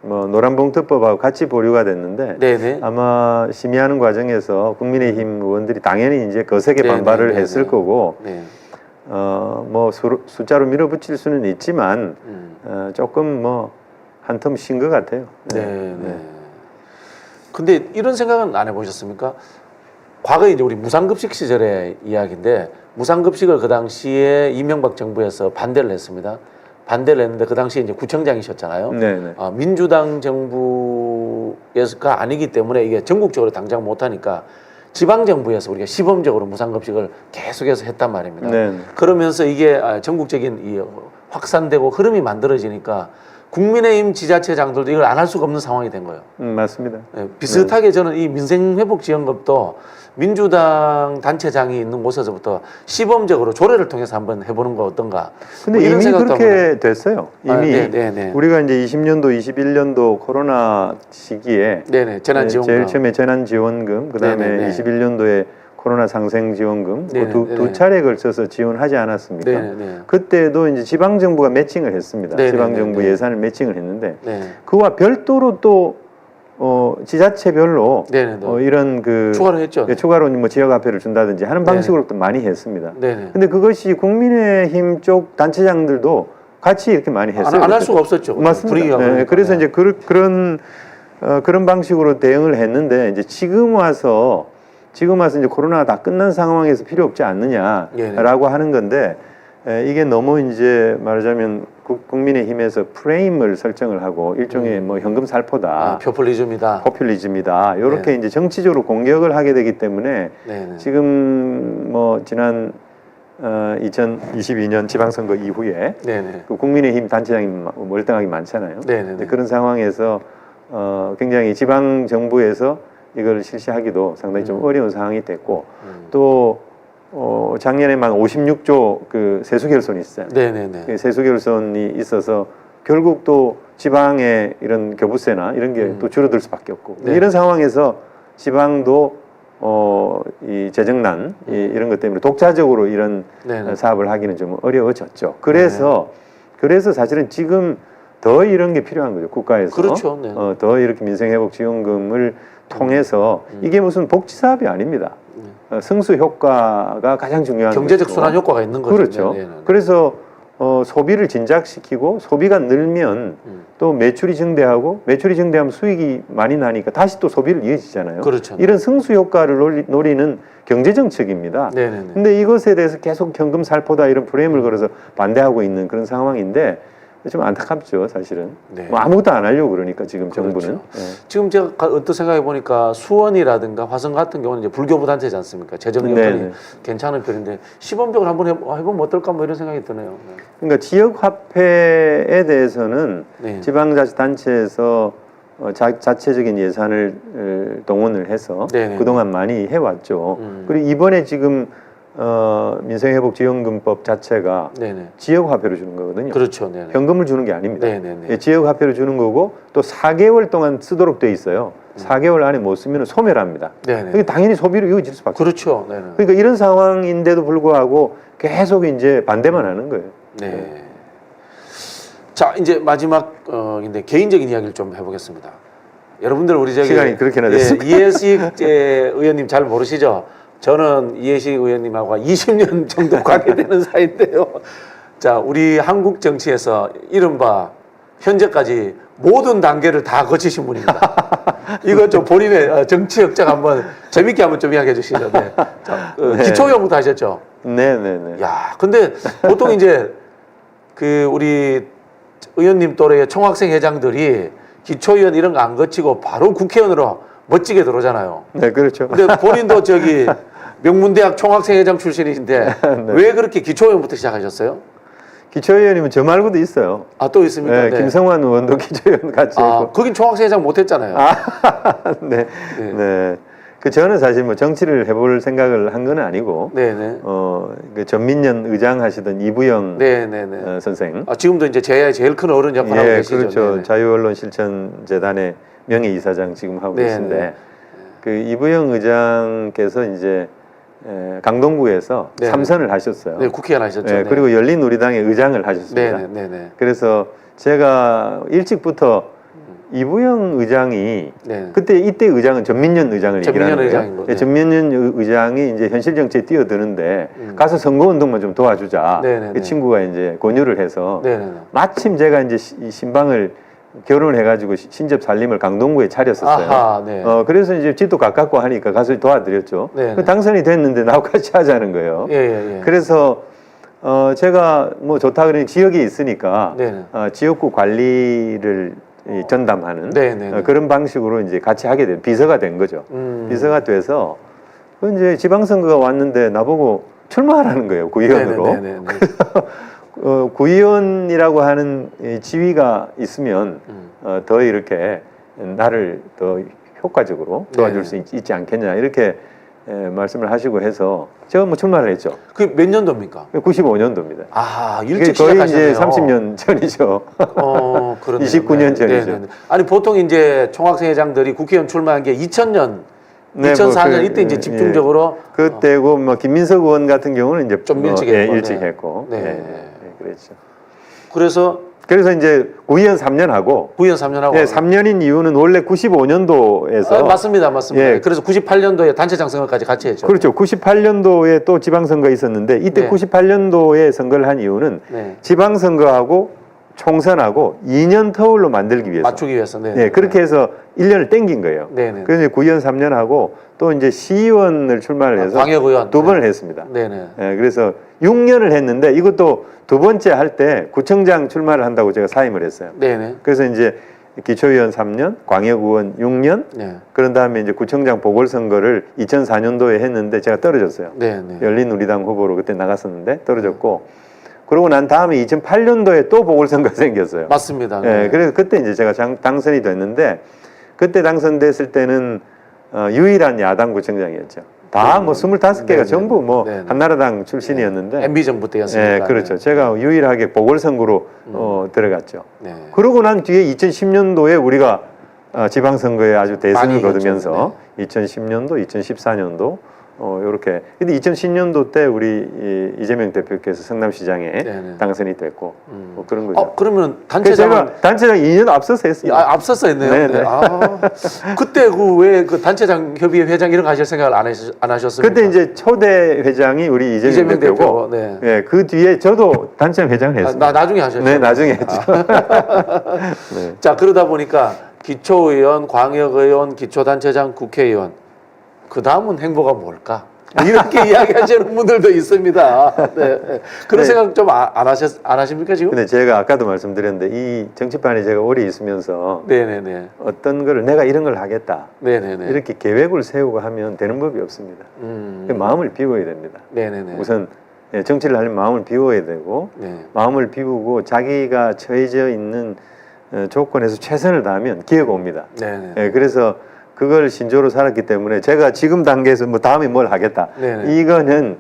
뭐 노란봉투법하고 같이 보류가 됐는데 아마 심의하는 과정에서 국민의힘 의원들이 당연히 이제 거세게 반발을 했을 거고 뭐 숫자로 밀어붙일 수는 있지만 조금 뭐 한 텀 쉰 것 같아요. 근데 이런 생각은 안 해보셨습니까? 과거에 이제 우리 무상급식 시절의 이야기인데 무상급식을 그 당시에 이명박 정부에서 반대를 했습니다. 반대를 했는데 그 당시에 이제 구청장이셨잖아요. 민주당 정부가 아니기 때문에 이게 전국적으로 당장 못하니까 지방정부에서 우리가 시범적으로 무상급식을 계속해서 했단 말입니다. 그러면서 이게 전국적인 확산되고 흐름이 만들어지니까 국민의힘 지자체장들도 이걸 안 할 수가 없는 상황이 된 거예요. 맞습니다. 비슷하게 저는 이 민생회복지원금도 민주당 단체장이 있는 곳에서부터 시범적으로 조례를 통해서 한번 해보는 거 어떤가. 근데 이미 그렇게 됐어요. 이미 우리가 이제 20년도, 21년도 코로나 시기에 재난지원금. 제일 처음에 재난지원금, 그다음에 21년도에 코로나 상생지원금 두 차례에 걸쳐서 지원하지 않았습니까? 그때도 이제 지방정부가 매칭을 했습니다. 지방정부 예산을 매칭을 했는데 그와 별도로 또 지자체별로 이런 추가로 했죠. 추가로 뭐 지역화폐를 준다든지 하는 방식으로 또 많이 했습니다. 근데 그것이 국민의힘 쪽 단체장들도 같이 이렇게 많이 했어요. 안 할 수가 없었죠. 맞습니다. 그래서 이제 그런 방식으로 대응을 했는데 이제 지금 와서 이제 코로나가 다 끝난 상황에서 필요 없지 않느냐라고 하는 건데 이게 너무 이제 말하자면 국민의힘에서 프레임을 설정을 하고 일종의 뭐 현금 살포다, 포퓰리즘이다 이렇게 이제 정치적으로 공격을 하게 되기 때문에 지금 뭐 지난 2022년 지방선거 이후에 그 국민의힘 단체장이 월등하게 많잖아요. 그런 상황에서 굉장히 지방 정부에서 이걸 실시하기도 상당히 좀 어려운 상황이 됐고 또 작년에만 56조 그 세수 결손이 있어요. 그 세수 결손이 있어서 결국 또 지방의 이런 교부세나 이런 게 또 줄어들 수밖에 없고 이런 상황에서 지방도 이 재정난 이런 것 때문에 독자적으로 이런 사업을 하기는 좀 어려워졌죠. 그래서 사실은 지금 더 이런 게 필요한 거죠. 국가에서 더 이렇게 민생회복지원금을 통해서 이게 무슨 복지 사업이 아닙니다. 승수 효과가 가장 중요한 경제적 순환 효과가 있는 거죠. 그렇죠. 그래서 소비를 진작시키고 소비가 늘면 또 매출이 증대하고 매출이 증대하면 수익이 많이 나니까 다시 또 소비를 이어지잖아요. 이런 승수 효과를 노리는 경제 정책입니다. 근데 이것에 대해서 계속 현금 살포다 이런 프레임을 걸어서 반대하고 있는 그런 상황인데 좀 안타깝죠, 사실은. 네. 뭐 아무것도 안 하려고 그러니까 지금 그렇죠. 정부는. 네. 지금 제가 어떤 생각해 보니까 수원이라든가 화성 같은 경우는 이제 불교부 단체지 않습니까? 재정 여건이 네네. 괜찮은 편인데 시범적으로 한번 해보면 어떨까 뭐 이런 생각이 드네요. 네. 그러니까 지역 화폐에 대해서는 네. 지방자치단체에서 자체적인 예산을 동원을 해서 네네. 그동안 많이 해왔죠. 그리고 이번에 지금 민생회복지원금법 자체가 네네. 지역 화폐로 주는 거거든요. 그렇죠. 네네. 현금을 주는 게 아닙니다. 네네네. 예, 지역 화폐로 주는 거고 또 4개월 동안 쓰도록 돼 있어요. 4개월 안에 못 쓰면 소멸합니다. 네네. 그게 당연히 소비로 이어질 수밖에 그렇죠. 네네. 그러니까 이런 상황인데도 불구하고 계속 이제 반대만 하는 거예요. 네. 자, 이제 마지막인데 개인적인 이야기를 좀 해보겠습니다. 여러분들 우리 저기 시간이 그렇게나 됐습니까? 이해식 의원님 잘 모르시죠? 저는 이해식 의원님하고 20년 정도 관계되는 사이인데요. 자, 우리 한국 정치에서 이른바 현재까지 모든 단계를 다 거치신 분입니다. 이거 좀 본인의 정치 역작 한번 재밌게 한번 좀 이야기해 주시죠. 네. 자, 네. 기초의원부터 하셨죠? 네네네. 야, 근데 보통 이제 그 우리 의원님 또래의 총학생 회장들이 기초의원 이런 거 안 거치고 바로 국회의원으로 멋지게 들어오잖아요. 네, 그렇죠. 근데 본인도 저기 명문대학 총학생회장 출신이신데 네. 왜 그렇게 기초의원부터 시작하셨어요? 기초의원이면 저 말고도 있어요. 아, 또 있습니까? 네, 네. 김성환 의원도 기초의원 같이 아, 했고. 거긴 총학생회장 못했잖아요. 네. 네. 네. 그 저는 사실 뭐 정치를 해볼 생각을 한 건 아니고, 네네. 그 전민년 의장 하시던 이부영 네네네. 선생. 아, 지금도 이제 제일 큰 어른 역할을 하고 예, 계시죠. 그렇죠. 네네. 자유언론실천재단의 명예이사장 지금 하고 네네. 계신데, 그 이부영 의장께서 이제 강동구에서 네네. 3선을 하셨어요. 네, 국회의원 하셨죠. 예, 네. 그리고 열린우리당의 의장을 하셨습니다. 네네. 그래서 제가 일찍부터 이부영 의장이 네. 그때 이때 의장은 전민년 의장을 전민년 얘기하는 의장인 거예요. 거죠. 네, 전민년 의장이 이제 현실 정치에 뛰어드는데 가서 선거운동만 좀 도와주자. 네네네. 그 친구가 이제 권유를 해서 네네. 마침 제가 이제 이 신방을 결혼을 해가지고 신접 살림을 강동구에 차렸었어요. 아하, 네. 그래서 이제 집도 가깝고 하니까 가서 도와드렸죠. 네네. 그 당선이 됐는데 나하고 같이 하자는 거예요. 예. 그래서 제가 뭐 좋다 그러니 지역에 있으니까 네네. 지역구 관리를 전담하는 네네. 그런 방식으로 이제 같이 하게 된 비서가 된 거죠. 비서가 돼서 그 이제 지방선거가 왔는데 나보고 출마하라는 거예요, 구의원으로. 네네네. 구의원이라고 하는 이 지위가 있으면 더 이렇게 나를 더 효과적으로 도와줄 수 있지 않겠냐 이렇게 말씀을 하시고 해서 제가 뭐 출마를 했죠. 그 몇 년도입니까? 95년도입니다. 아, 이게 일찍 거의 시작하셨네요. 이제 30년 전이죠. 그렇네요. 29년 전이죠. 네네. 아니 보통 이제 총학생회장들이 국회의원 출마한 게 2000년, 네, 2004년 뭐 이때 이제 집중적으로 그때고 뭐 김민석 의원 같은 경우는 이제 좀 일찍 했고, 일찍 네. 했고, 네. 그랬죠. 그래서 이제 구의원 3년 하고, 구의원 3년 하고. 네, 3년인 이유는 원래 95년도에서 맞습니다. 예. 그래서 98년도에 단체장 선거까지 같이 했죠. 그렇죠. 98년도에 또 지방선거 있었는데 이때 네. 98년도에 선거를 한 이유는 네. 지방선거하고 총선하고 2년 터울로 만들기 위해서. 맞추기 위해서. 네. 네, 그렇게 해서 1년을 땡긴 거예요. 네네. 그래서 이제 구의원 3년 하고 또 이제 시의원을 출마를 해서 광역의원 2번을 했습니다. 네네. 네, 그래서 6년을 했는데 이것도 두 번째 할 때 구청장 출마를 한다고 제가 사임을 했어요. 네네. 그래서 이제 기초의원 3년, 광역의원 6년, 네. 그런 다음에 이제 구청장 보궐선거를 2004년도에 했는데 제가 떨어졌어요. 네네. 열린우리당 후보로 그때 나갔었는데 떨어졌고, 그러고 난 다음에 2008년도에 또 보궐선거가 생겼어요. 맞습니다. 네, 그래서 그때 이제 제가 당선이 됐는데 그때 당선됐을 때는 유일한 야당 구청장이었죠. 다 뭐 25개가 네네. 전부 뭐 네네. 한나라당 출신이었는데. MB 정부 때였습니다. 네, 그렇죠. 제가 유일하게 보궐선거로 들어갔죠. 네. 그러고 난 뒤에 2010년도에 우리가 지방선거에 아주 대승을 많이 거두면서 2010년도, 2014년도 요렇게. 근데 2010년도 때 우리 이재명 대표께서 성남시장에 네네. 당선이 됐고 뭐 그런 거죠. 그러면 그래서 제가 단체장 단체장 2년 앞서서 했습니다. 앞섰어 했네요. 네네. 네. 그때 왜 그 단체장 협의회 회장 이런 거 하실 생각을 안 하셨습니까? 그때 이제 초대 회장이 우리 이재명 대표고, 네. 네, 그 뒤에 저도 단체장 회장을 했습니다. 나중에 하셨죠. 네, 나중에 했죠. 네. 자, 그러다 보니까 기초의원, 광역의원, 기초단체장, 국회의원. 그 다음은 행보가 뭘까? 이렇게 이야기하시는 분들도 있습니다. 네. 그런 네. 생각 좀 안 하십니까 지금? 근데 제가 아까도 말씀드렸는데 이 정치판에 제가 오래 있으면서 네네네. 어떤 거를 내가 이런 걸 하겠다. 네네네. 이렇게 계획을 세우고 하면 되는 법이 없습니다. 마음을 비워야 됩니다. 네네네. 우선 정치를 하려면 마음을 비워야 되고 네. 마음을 비우고 자기가 처해져 있는 조건에서 최선을 다하면 기회가 옵니다. 네네. 그래서 그걸 신조로 살았기 때문에 제가 지금 단계에서 뭐 다음에 뭘 하겠다. 네네. 이거는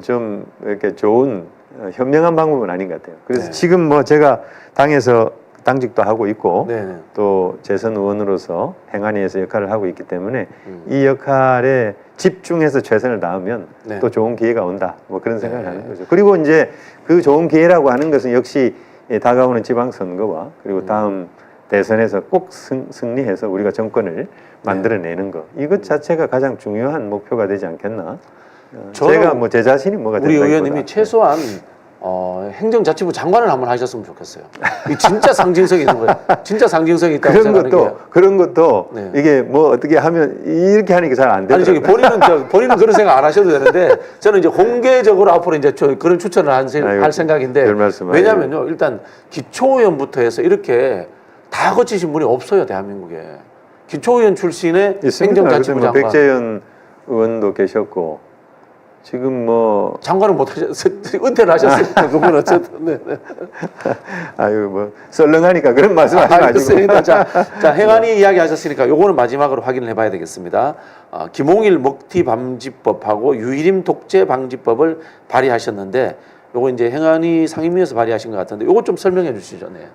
좀 이렇게 좋은 현명한 방법은 아닌 것 같아요. 그래서 네. 지금 뭐 제가 당에서 당직도 하고 있고 네네. 또 재선 의원으로서 행안위에서 역할을 하고 있기 때문에 이 역할에 집중해서 최선을 다하면 네. 또 좋은 기회가 온다. 뭐 그런 생각을 하는 거죠. 그리고 이제 그 좋은 기회라고 하는 것은 역시 다가오는 지방선거와 그리고 다음 대선에서 꼭 승리해서 우리가 정권을 만들어내는 것. 이것 자체가 가장 중요한 목표가 되지 않겠나. 제가 뭐 제 자신이 뭐가 우리 된다기보다. 의원님이 최소한 행정자치부 장관을 한번 하셨으면 좋겠어요. 이 진짜 상징성이 있는 거예요. 진짜 상징성이 있다고 생각하는 그런 것도 네. 이게 뭐 어떻게 하면 이렇게 하니까 잘 안 아니 되더라고요. 저기 본인은 그런 생각 안 하셔도 되는데 저는 이제 공개적으로 앞으로 이제 그런 추천을 할 생각인데 별 말씀 왜냐면요 일단 기초의원부터 해서 이렇게 다 거치신 분이 없어요 대한민국에. 기초의원 출신의 행정자치부 장관. 백재현 의원도 계셨고 지금 뭐 장관은 못 하셨어요. 은퇴를 하셨으니까 그분 어쨌든. 네. 아유 뭐 썰렁하니까 그런 말씀하지 마시고. 자 행안위 이야기하셨으니까 요거는 마지막으로 확인을 해봐야 되겠습니다. 김홍일 먹튀 방지법하고 유일임 독재 방지법을 발의하셨는데 요거 이제 행안위 상임위에서 발의하신 것 같은데 요거 좀 설명해 주시죠. 네.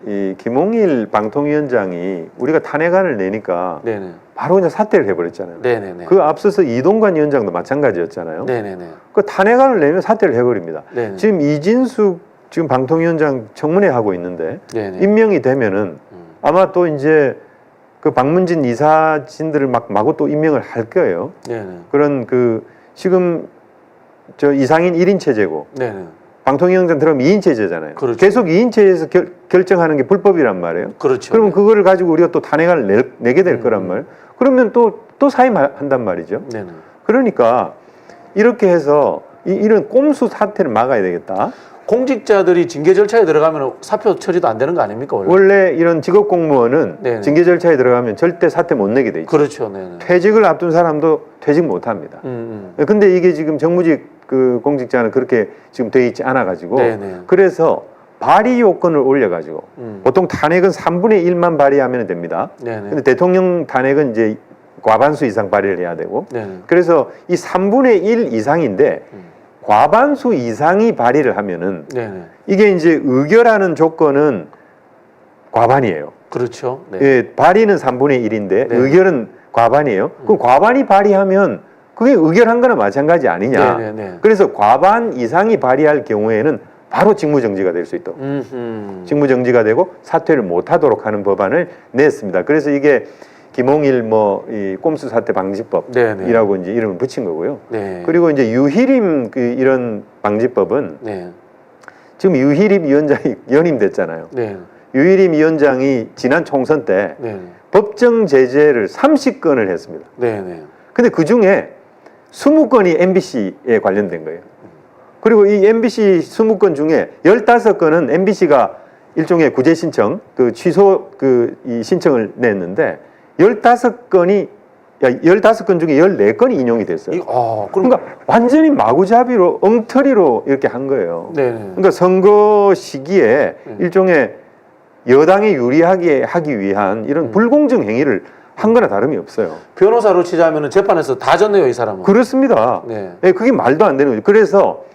이 김홍일 방통위원장이 우리가 탄핵안을 내니까 네네. 바로 그냥 사퇴를 해버렸잖아요. 네네네. 그 앞서서 이동관 위원장도 마찬가지였잖아요. 네네네. 그 탄핵안을 내면 사퇴를 해버립니다. 네네. 지금 이진숙 지금 방통위원장 청문회 하고 있는데 네네. 임명이 되면은 아마 또 이제 그 박문진 이사진들을 마구 또 임명을 할 거예요. 네네. 그런 지금 저 이상인 1인 체제고. 네네. 방통위원장 들어가면 2인 체제잖아요. 그렇죠. 계속 2인 체제에서 결정하는 게 불법이란 말이에요. 그렇죠. 그러면 그거를 가지고 우리가 또 탄핵안을 내게 될 거란 말이에요. 그러면 또 사임한단 말이죠. 네네. 그러니까 이렇게 해서 이런 꼼수 사태를 막아야 되겠다. 공직자들이 징계 절차에 들어가면 사표 처리도 안 되는 거 아닙니까 원래 이런 직업 공무원은 네네. 징계 절차에 들어가면 절대 사퇴 못 내게 돼 있죠. 그렇죠. 네네. 퇴직을 앞둔 사람도 퇴직 못 합니다. 근데 이게 지금 정무직 그 공직자는 그렇게 지금 돼 있지 않아 가지고 그래서 발의 요건을 올려 가지고 보통 탄핵은 3분의 1만 발의하면 됩니다. 네네. 근데 대통령 탄핵은 이제 과반수 이상 발의를 해야 되고 네네. 그래서 이 3분의 1 이상인데 과반수 이상이 발의를 하면은 네네. 이게 이제 의결하는 조건은 과반이에요. 그렇죠. 네. 예, 발의는 3분의 1인데 네. 의결은 과반이에요. 그럼 과반이 발의하면 그게 의결한 거나 마찬가지 아니냐. 네네네. 그래서 과반 이상이 발의할 경우에는 바로 직무정지가 될 수 있도록 직무정지가 되고 사퇴를 못하도록 하는 법안을 냈습니다. 그래서 이게 김홍일 이 꼼수 사태 방지법이라고 이제 이름을 붙인 거고요. 네. 그리고 이제 유희림 이런 방지법은 네. 지금 유희림 위원장이 연임됐잖아요. 네. 유희림 위원장이 지난 총선 때 네. 법정 제재를 30건을 했습니다. 네. 네. 근데 그 중에 20건이 MBC에 관련된 거예요. 그리고 이 MBC 20건 중에 15건은 MBC가 일종의 구제 신청, 취소 이 신청을 냈는데 15건이 15건 중에 14건이 인용이 됐어요. 그러니까 완전히 마구잡이로 엉터리로 이렇게 한 거예요. 네네. 그러니까 선거 시기에 일종의 여당에 유리하게 하기 위한 이런 불공정 행위를 한 거나 다름이 없어요. 변호사로 치자면 재판에서 다 졌네요, 이 사람은. 그렇습니다. 네. 네, 그게 말도 안 되는 거죠. 그래서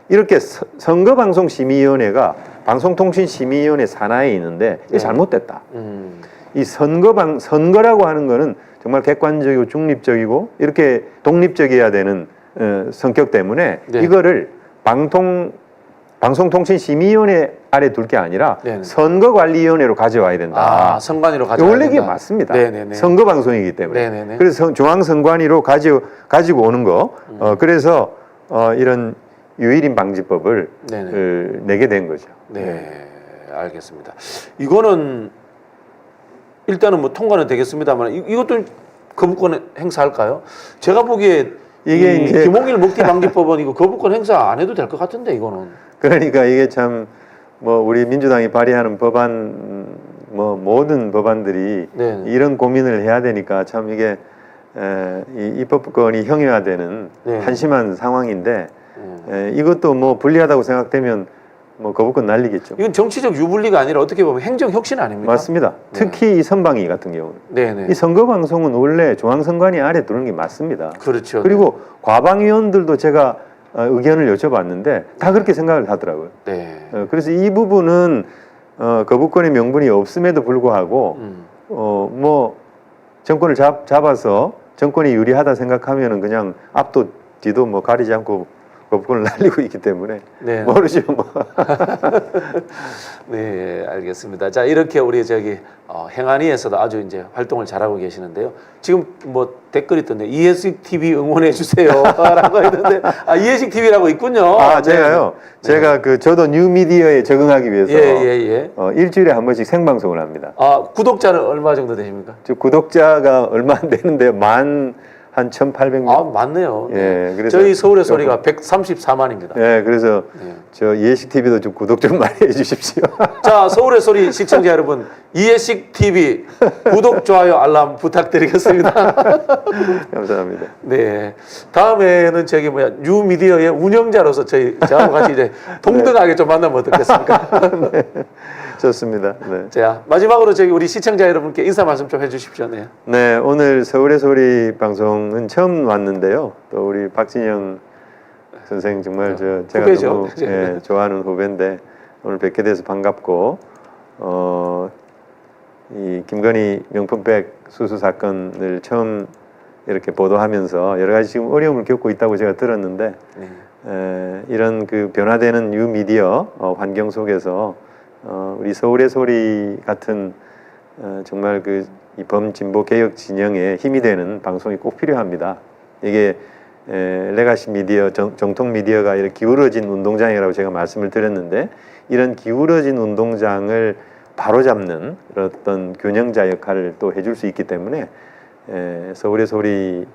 이렇게 선거방송심의위원회가 방송통신심의위원회 산하에 있는데 이게 잘못됐다. 이 선거라고 하는 거는 정말 객관적이고 중립적이고 이렇게 독립적이어야 되는 성격 때문에 이거를 방송통신심의위원회 아래 둘 게 아니라 선거관리위원회로 가져와야 된다. 선관위로 가져와야 원래 된다. 이게 맞습니다. 네네네. 선거방송이기 때문에. 네네네. 그래서 중앙선관위로 가지고 오는 거. 그래서 이런 유일임 방지법을 내게 된 거죠. 네, 알겠습니다. 이거는 일단은 통과는 되겠습니다만 이것도 거부권 행사할까요? 제가 보기에 이게 이 이제 김홍일 먹튀 방지법은 이거 거부권 행사 안 해도 될 것 같은데 이거는. 그러니까 이게 참 뭐 우리 민주당이 발의하는 법안 뭐 모든 법안들이 네. 이런 고민을 해야 되니까 참 이게 이 입법권이 형해화되는 네. 한심한 상황인데 이것도 뭐 불리하다고 생각되면 뭐 거부권 날리겠죠. 이건 정치적 유불리가 아니라 어떻게 보면 행정 혁신 아닙니까? 맞습니다. 네. 특히 이 선방위 같은 경우는 네네. 이 선거 방송은 원래 중앙선관위 아래 두는 게 맞습니다. 그렇죠. 그리고 과방위원들도 제가 의견을 여쭤봤는데 다 그렇게 생각을 하더라고요. 네. 그래서 이 부분은 거부권의 명분이 없음에도 불구하고 뭐 정권을 잡아서 정권이 유리하다 생각하면은 그냥 앞도 뒤도 뭐 가리지 않고 거부권을 날리고 있기 때문에 네. 모르죠 뭐. 네, 알겠습니다. 자, 이렇게 우리 저기 행안위에서도 아주 이제 활동을 잘하고 계시는데요. 지금 뭐 댓글이 있던데 이해식 TV 응원해 주세요라고 했는데 이해식 TV라고 있군요. 제가요. 네. 제가 저도 뉴 미디어에 적응하기 위해서 일주일에 한 번씩 생방송을 합니다. 구독자는 얼마 정도 되십니까? 저 구독자가 얼마 안 되는데 한 1,800명. 맞네요. 예, 그래서 저희 서울의 소리가 134만입니다. 예, 그래서 저 이해식 TV도 좀 구독 좀 많이 해주십시오. 자, 서울의 소리 시청자 여러분, 이해식 TV 구독, 좋아요, 알람 부탁드리겠습니다. 감사합니다. 네, 다음에는 저기 뉴 미디어의 운영자로서 저하고 같이 이제 동등하게 좀 만나면 어떻겠습니까? 네, 좋습니다. 네. 자, 마지막으로 우리 시청자 여러분께 인사 말씀 좀 해주십시오. 네. 네, 오늘 서울의 소리 방송은 처음 왔는데요. 또 우리 박진영 선생 정말 제가 후배죠. 너무 좋아하는 후배인데 오늘 뵙게 돼서 반갑고 이 김건희 명품백 수수 사건을 처음 이렇게 보도하면서 여러 가지 지금 어려움을 겪고 있다고 제가 들었는데 이런 변화되는 뉴 미디어 환경 속에서 우리 서울의 소리 같은 정말 이 범진보 개혁 진영에 힘이 되는 방송이 꼭 필요합니다. 이게 레가시 미디어, 정통 미디어가 이렇게 기울어진 운동장이라고 제가 말씀을 드렸는데 이런 기울어진 운동장을 바로잡는 어떤 균형자 역할을 또 해줄 수 있기 때문에 서울의 소리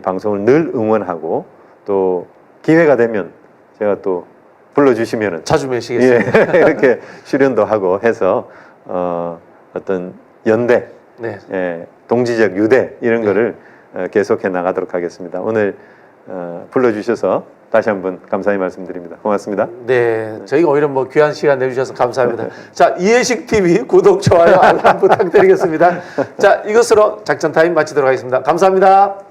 방송을 늘 응원하고 또 기회가 되면 제가 또 불러주시면은 자주 뵈시겠습니다. 이렇게 출연도 하고 해서 어떤 연대, 동지적 유대 이런 거를 계속해 나가도록 하겠습니다. 오늘 불러주셔서 다시 한번 감사히 말씀드립니다. 고맙습니다. 네, 저희가 오히려 귀한 시간 내주셔서 감사합니다. 자, 이해식 TV 구독, 좋아요, 알람 부탁드리겠습니다. 자, 이것으로 작전 타임 마치도록 하겠습니다. 감사합니다.